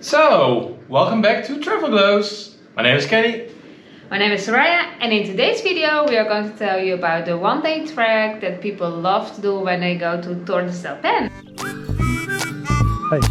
So, welcome back to Travel Glows. My name is Kenny. My name is Soraya, and in today's video we are going to tell you about the one-day trek that people love to do when they go to Torres del Paine. Hey.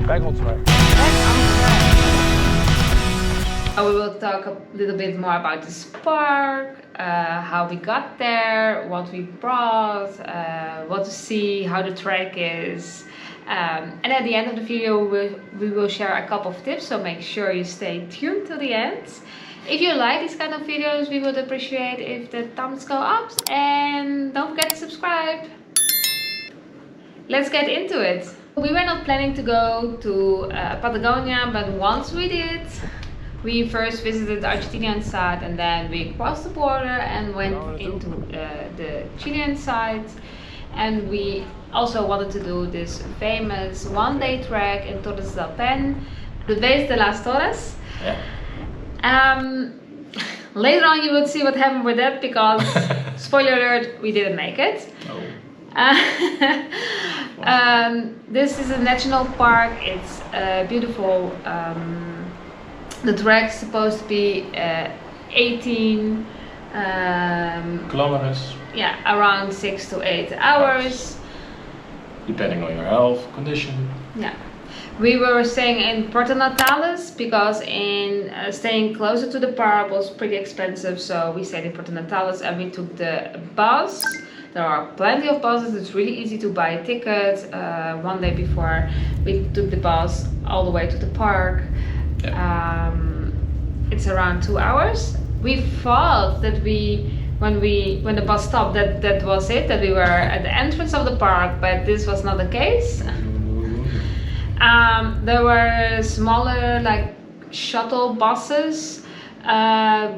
Back on track. We will talk a little bit more about this park, how we got there, what we brought, what to see, how the trek is. And at the end of the video we will share a couple of tips, so make sure you stay tuned till the end. If you like these kind of videos, we would appreciate if the thumbs go up, and don't forget to subscribe. Let's get into it. We were not planning to go to Patagonia, but once we did, we first visited the Argentinian side and then we crossed the border and went into the Chilean side. And we also wanted to do this famous one-day trek in Torres del Paine, the Base Torres. Yeah. Later on you will see what happened with that, because spoiler alert, we didn't make it. Oh. This is a national park. It's beautiful. The trek is supposed to be 18 Kilometers. yeah, around 6 to 8 hours, Depending on your health condition. yeah. We were staying in Puerto Natales because staying closer to the park was pretty expensive, so we stayed in Puerto Natales and we took the bus. There are plenty of buses. It's really easy to buy a ticket. One day before, we took the bus all the way to the park. Yeah. It's around 2 hours. We thought that when the bus stopped, that was it, that we were at the entrance of the park, but this was not the case. There were smaller, like, shuttle buses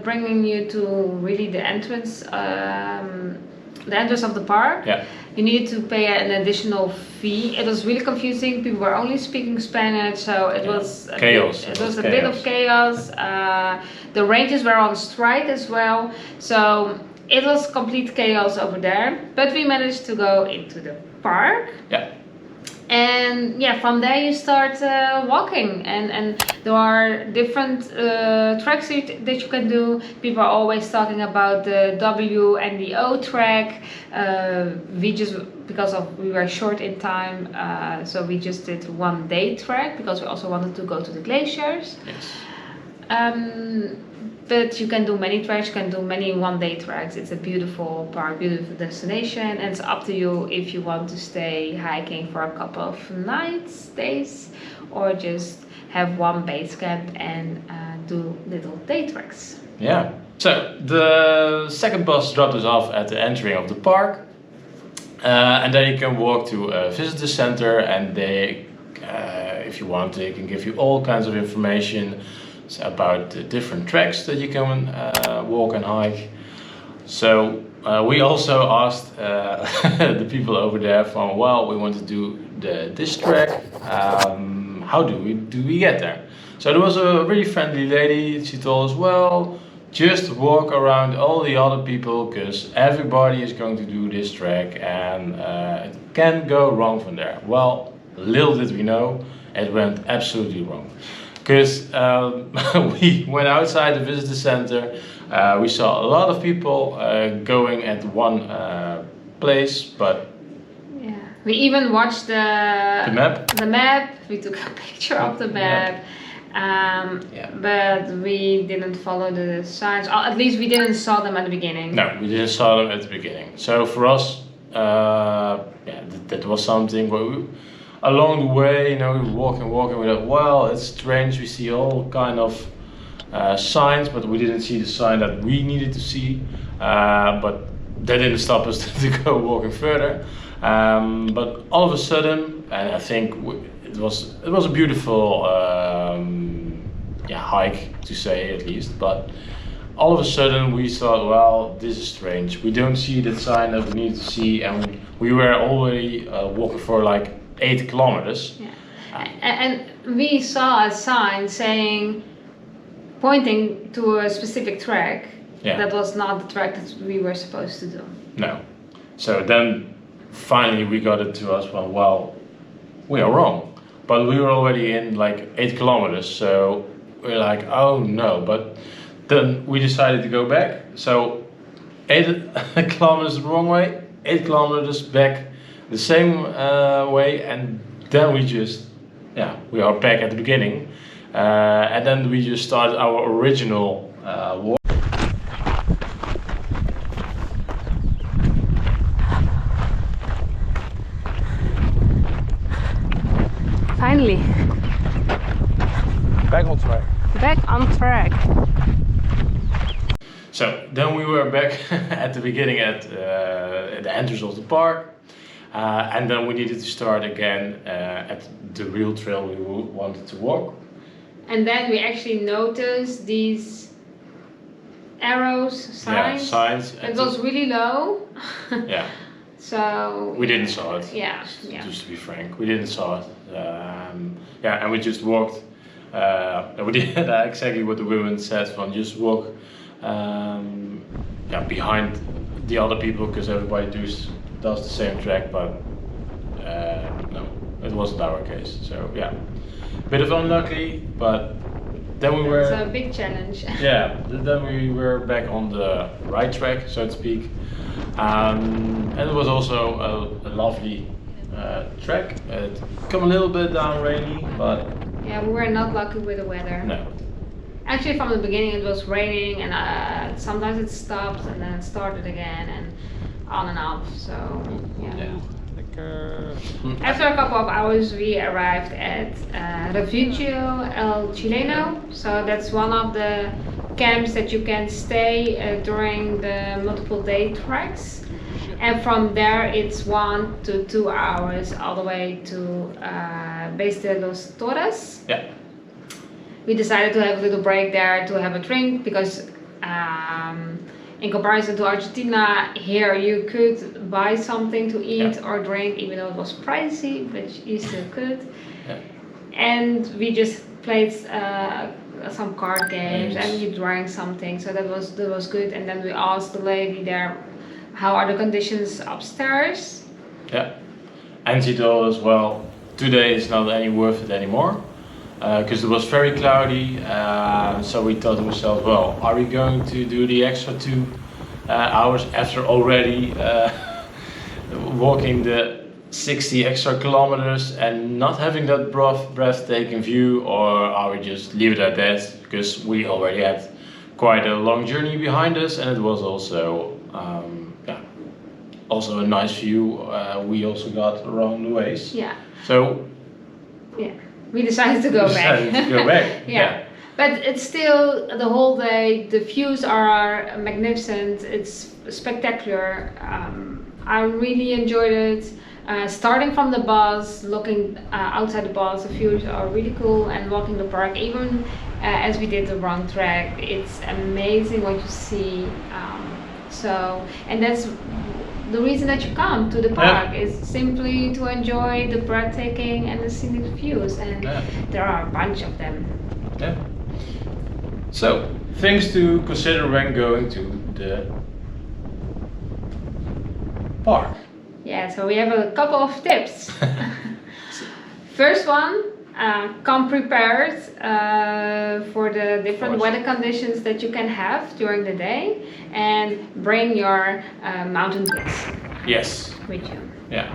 bringing you to really the entrance of the park. Yeah. You needed to pay an additional fee. It was really confusing. People were only speaking Spanish, so it was chaos. It was a bit of chaos. The rangers were on strike as well, so it was complete chaos over there. But we managed to go into the park. Yeah. And yeah, from there you start walking, and there are different tracks that you can do. People are always talking about the W and the O track. We just, because we were short in time, so we just did one day track because we also wanted to go to the glaciers. Yes. But you can do many tracks, you can do many one-day tracks. It's a beautiful park, beautiful destination, and it's up to you if you want to stay hiking for a couple of days, or just have one base camp and do little day treks. Yeah. So the second bus dropped us off at the entry of the park, and then you can walk to a visitor center, and they, if you want, they can give you all kinds of information about the different tracks that you can walk and hike. So we also asked the people over there from, well, we want to do this track. How do we get there? So there was a really friendly lady. She told us, well, just walk around all the other people, because everybody is going to do this track, and it can go wrong from there. Well, little did we know, it went absolutely wrong. Because we went outside the visitor center, we saw a lot of people going at one place, but yeah, we even watched the map. The map. We took a picture of the map, yeah. But we didn't follow the signs. Or at least we didn't saw them at the beginning. No, we didn't saw them at the beginning. So for us, yeah, that was something where we, along the way, you know, we were walking, we thought, well, it's strange, we see all kind of signs, but we didn't see the sign that we needed to see. But that didn't stop us to go walking further. But all of a sudden, and I think it was a beautiful hike, to say at least, but all of a sudden we thought, well, this is strange. We don't see that sign that we need to see, and we were already walking for like 8 kilometers. Yeah. And we saw a sign pointing to a specific track. Yeah. That was not the track that we were supposed to do. No. So then finally we got it to us, well, we are wrong. But we were already in like 8 kilometers, so we're like, oh no. But then we decided to go back. So 8 kilometers the wrong way, 8 kilometers back the same way, and then we are back at the beginning. And then we just started our original walk. Finally, Back on track. back on track. So then we were back at the beginning at the entrance of the park, and then we needed to start again at the real trail we wanted to walk. And then we actually noticed these arrows, signs. Yeah, signs. It was really low. Yeah. So We didn't saw it. Yeah, Just, yeah. just to be frank, we didn't saw it. Yeah, and we just walked. And we did exactly what the women said: from just walk, behind the other people, because everybody does the same track. But no, it wasn't our case. So yeah, bit of unlucky, but then we were. It's a big challenge. Yeah, then we were back on the right track, so to speak. And it was also a lovely track. It come a little bit down rainy, but Yeah, we were not lucky with the weather. no. Actually, from the beginning it was raining, and sometimes it stopped and then it started again, and on and off. So yeah. After a couple of hours, we arrived at Refugio El Chileno. So that's one of the camps that you can stay during the multiple day treks. And from there, it's 1 to 2 hours all the way to Base Torres. Yeah. We decided to have a little break there to have a drink because in comparison to Argentina, here you could buy something to eat or drink, even though it was pricey, but you still could. Yeah. And we just played some card games and we drank something, so that was good. And then we asked the lady there, how are the conditions upstairs? Yeah. And she told us, well, today is not any worth it anymore. Because it was very cloudy, so we thought to ourselves, well, are we going to do the extra 2 hours after already walking the 60 extra kilometers and not having that breathtaking view, or are we just leave it at that? Because we already had quite a long journey behind us, and it was also also a nice view we also got around the ways. Yeah. So yeah. We decided to go back. Yeah. But it's still the whole day. The views are magnificent. It's spectacular. I really enjoyed it. Starting from the bus, looking outside the bus, the views are really cool. And walking the park, even as we did the wrong track, it's amazing what you see. And that's the reason that you come to the park is simply to enjoy the breathtaking and the scenic views, and there are a bunch of them. Yeah. So, things to consider when going to the park. Yeah, so we have a couple of tips. First one, come prepared for the different weather conditions that you can have during the day, and bring your mountain boots. Yes. With you. Yeah,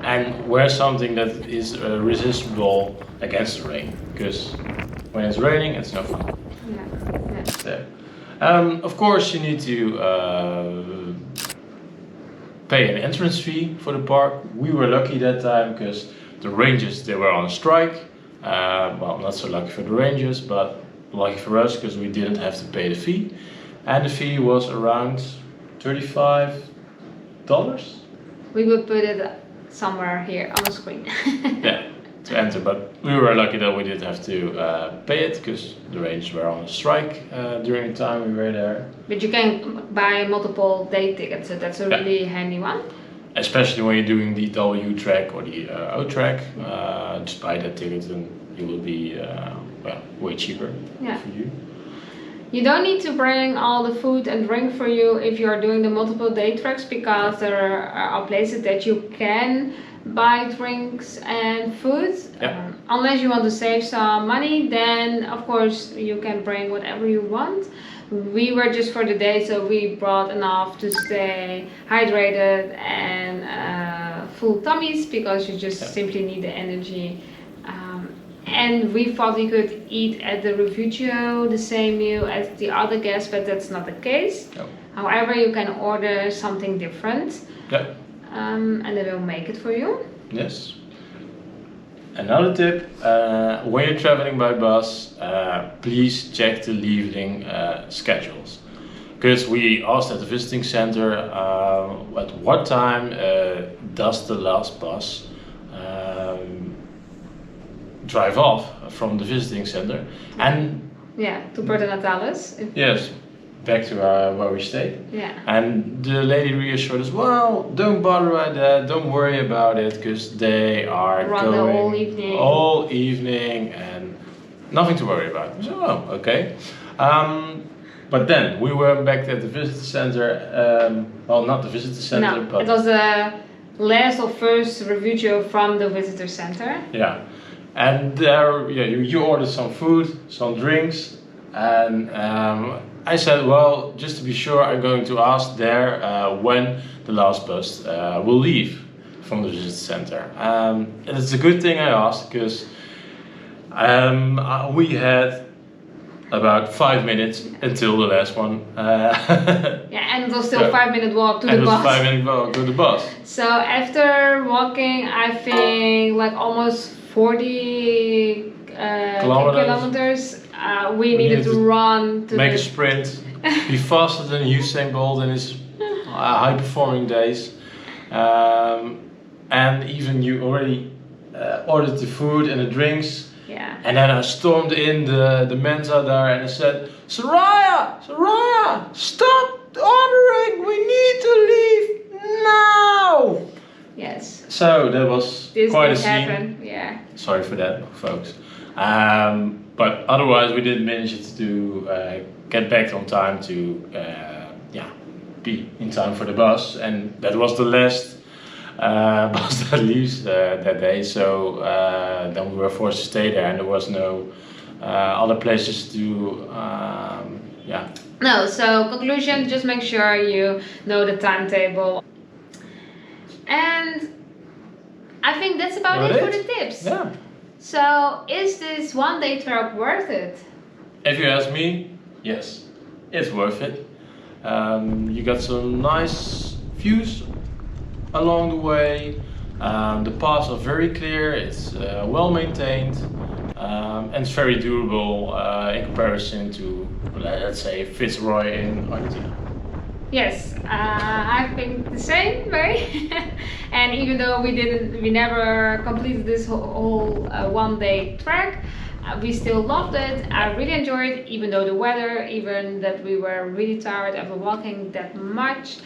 and wear something that is resistible against the rain, because when it's raining, it's no fun. Yeah. So, of course, you need to pay an entrance fee for the park. We were lucky that time because the rangers, they were on strike. Well, not so lucky for the rangers, but lucky for us because we didn't have to pay the fee. And the fee was around $35. We will put it somewhere here on the screen. Yeah, to enter, but we were lucky that we didn't have to pay it because the rangers were on strike during the time we were there. But you can buy multiple day tickets, so that's a really handy one. Especially when you're doing the W track or the O track, just buy that ticket and it will be way cheaper for you. You don't need to bring all the food and drink for you if you're doing the multiple day tracks, because there are places that you can buy drinks and food. Unless you want to save some money, then of course you can bring whatever you want. We were just for the day, so we brought enough to stay hydrated and full tummies, because you just simply need the energy. And we thought we could eat at the Refugio the same meal as the other guests, but that's not the case. No. However, you can order something different, and they will make it for you. Yes. Another tip, when you're traveling by bus, please check the leaving schedules. Because we asked at the visiting center at what time does the last bus drive off from the visiting center, and to Puerto Natales. Yes, back to where we stayed. And the lady reassured us, well, don't bother about that, don't worry about it, because they are Run going the all evening and nothing to worry about. So, okay. But then we were back at the visitor center, well, not the visitor center, but it was the last or first Refugio from the visitor center. And there, you ordered some food, some drinks, and I said, well, just to be sure, I'm going to ask there when the last bus will leave from the visitor center. And it's a good thing I asked, because we had about 5 minutes until the last one. And it was still 5-minute walk to the bus. And it was 5-minute walk to the bus. So after walking, I think like almost 40 kilometers, we needed to run to make a sprint, be faster than Usain Bolt in his high-performing days, and even you already ordered the food and the drinks. And then I stormed in the Mensa there and I said, Soraya, stop ordering, we need to leave now! Yes. So that was quite a scene. Happen. Sorry for that, folks. But otherwise we did manage to get back on time to be in time for the bus, and that was the last bus that leaves that day. So then we were forced to stay there, and there was no other places to No, so conclusion, just make sure you know the timetable. And I think that's about it for the tips. So is this one-day trip worth it? If you ask me, yes, it's worth it. You got some nice views along the way. The paths are very clear, it's well maintained, and it's very durable in comparison to, let's say, Fitzroy in Argentina. Yes, I think the same way. And even though we never completed this whole one-day trek, we still loved it. I really enjoyed it, even though the weather, even that we were really tired after walking that much.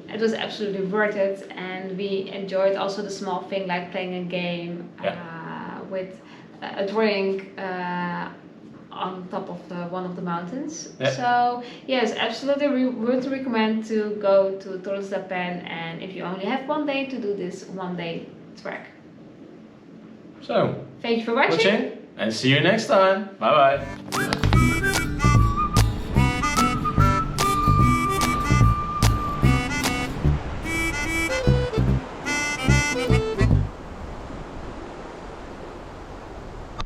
It was absolutely worth it, and we enjoyed also the small thing like playing a game with a drink on top of one of the mountains. So yes, absolutely would recommend to go to Torres del Paine, and if you only have one day, to do this one-day trek. So thank you for watching, and see you next time. Bye bye.